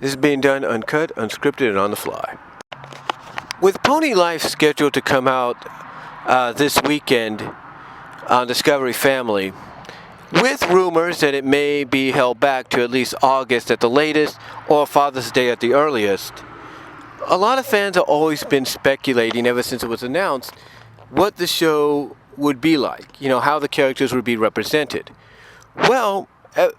This is being done uncut, unscripted, and on the fly. With Pony Life scheduled to come out this weekend on Discovery Family, with rumors that it may be held back to at least August at the latest or Father's Day at the earliest, a lot of fans have always been speculating ever since it was announced what the show would be like, how the characters would be represented. Well,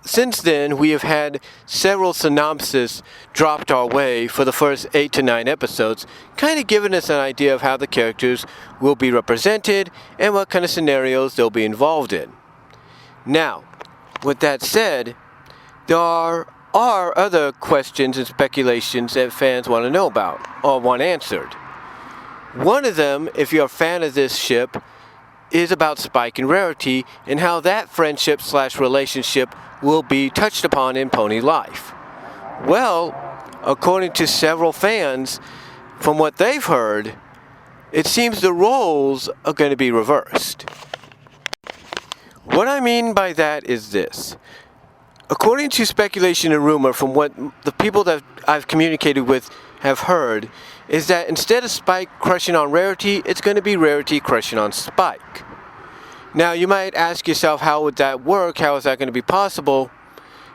since then, we have had several synopses dropped our way for the first 8 to 9 episodes, kind of giving us an idea of how the characters will be represented and what kind of scenarios they'll be involved in. Now, with that said, there are other questions and speculations that fans want to know about or want answered. One of them, if you're a fan of this ship, is about Spike and Rarity and how that friendship/relationship will be touched upon in Pony Life. Well, according to several fans, from what they've heard, it seems the roles are going to be reversed. What I mean by that is this. According to speculation and rumor from what the people that I've communicated with have heard, is that instead of Spike crushing on Rarity, it's going to be Rarity crushing on Spike. Now, you might ask yourself, how would that work? How is that going to be possible?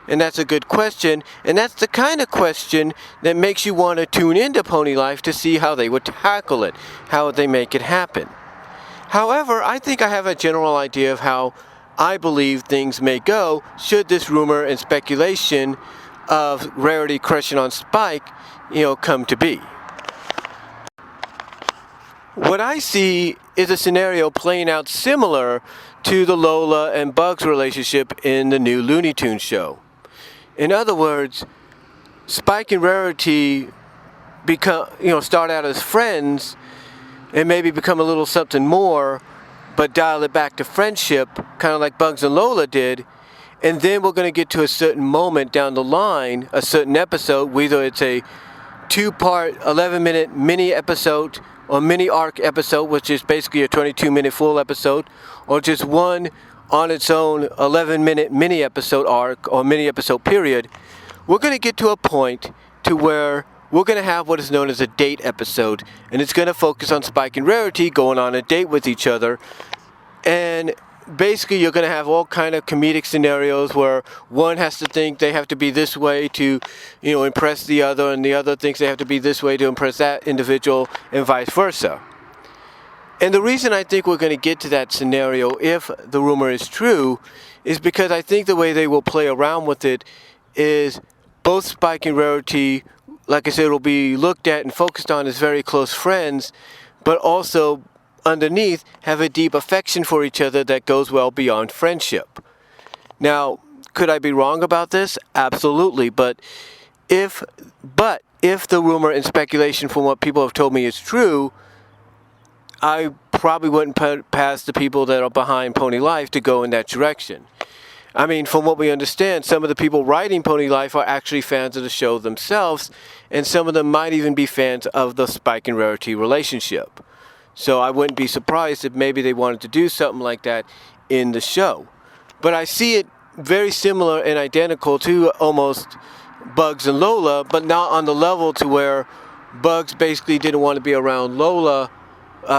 And that's a good question, and that's the kind of question that makes you want to tune into Pony Life to see how they would tackle it, how would they make it happen. However, I think I have a general idea of how I believe things may go should this rumor and speculation of Rarity crushing on Spike, come to be. What I see is a scenario playing out similar to the Lola and Bugs relationship in the new Looney Tunes show. In other words, Spike and Rarity start out as friends and maybe become a little something more, but dial it back to friendship, kind of like Bugs and Lola did. And then we're going to get to a certain moment down the line, a certain episode, whether it's a 2-part, 11-minute mini episode or mini arc episode, which is basically a 22-minute full episode, or just one on its own 11-minute mini episode arc or mini episode period. We're going to get to a point to where we're going to have what is known as a date episode, and it's going to focus on Spike and Rarity going on a date with each other. And basically, you're going to have all kind of comedic scenarios where one has to think they have to be this way to, impress the other, and the other thinks they have to be this way to impress that individual, and vice versa. And the reason I think we're going to get to that scenario, if the rumor is true, is because I think the way they will play around with it is both Spike and Rarity, like I said, will be looked at and focused on as very close friends, but also underneath have a deep affection for each other that goes well beyond friendship. Now, could I be wrong about this? Absolutely. But if the rumor and speculation from what people have told me is true, I probably wouldn't put past the people that are behind Pony Life to go in that direction. I mean, from what we understand, some of the people writing Pony Life are actually fans of the show themselves, and some of them might even be fans of the Spike and Rarity relationship. So I wouldn't be surprised if maybe they wanted to do something like that in the show. But I see it very similar and identical to almost Bugs and Lola, but not on the level to where Bugs basically didn't want to be around Lola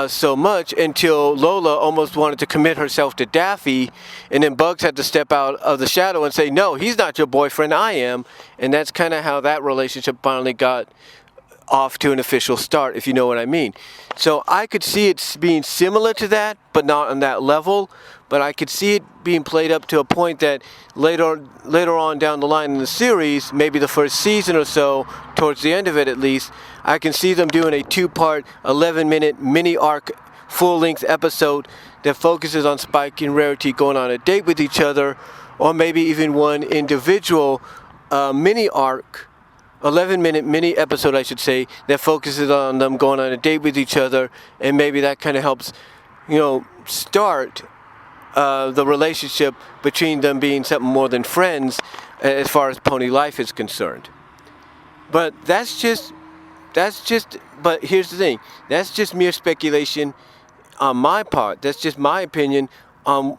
so much until Lola almost wanted to commit herself to Daffy, and then Bugs had to step out of the shadow and say, no, he's not your boyfriend, I am. And that's kind of how that relationship finally got off to an official start, if you know what I mean. So I could see it being similar to that, but not on that level. But I could see it being played up to a point that later on down the line in the series, maybe the first season or so, towards the end of it at least, I can see them doing a 2-part, 11-minute mini arc, full-length episode that focuses on Spike and Rarity going on a date with each other, or maybe even one individual mini arc, 11-minute mini episode, I should say, that focuses on them going on a date with each other, and maybe that kind of helps, start the relationship between them being something more than friends as far as Pony Life is concerned. But but here's the thing, that's just mere speculation on my part. That's just my opinion on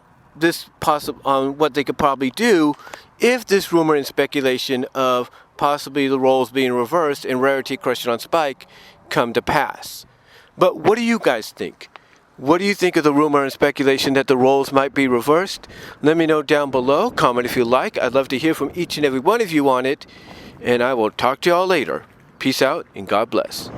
on what they could probably do if this rumor and speculation of possibly the roles being reversed and Rarity crushing on Spike come to pass. But what do you guys think? What do you think of the rumor and speculation that the roles might be reversed? Let me know down below. Comment if you like. I'd love to hear from each and every one of you on it. And I will talk to y'all later. Peace out and God bless.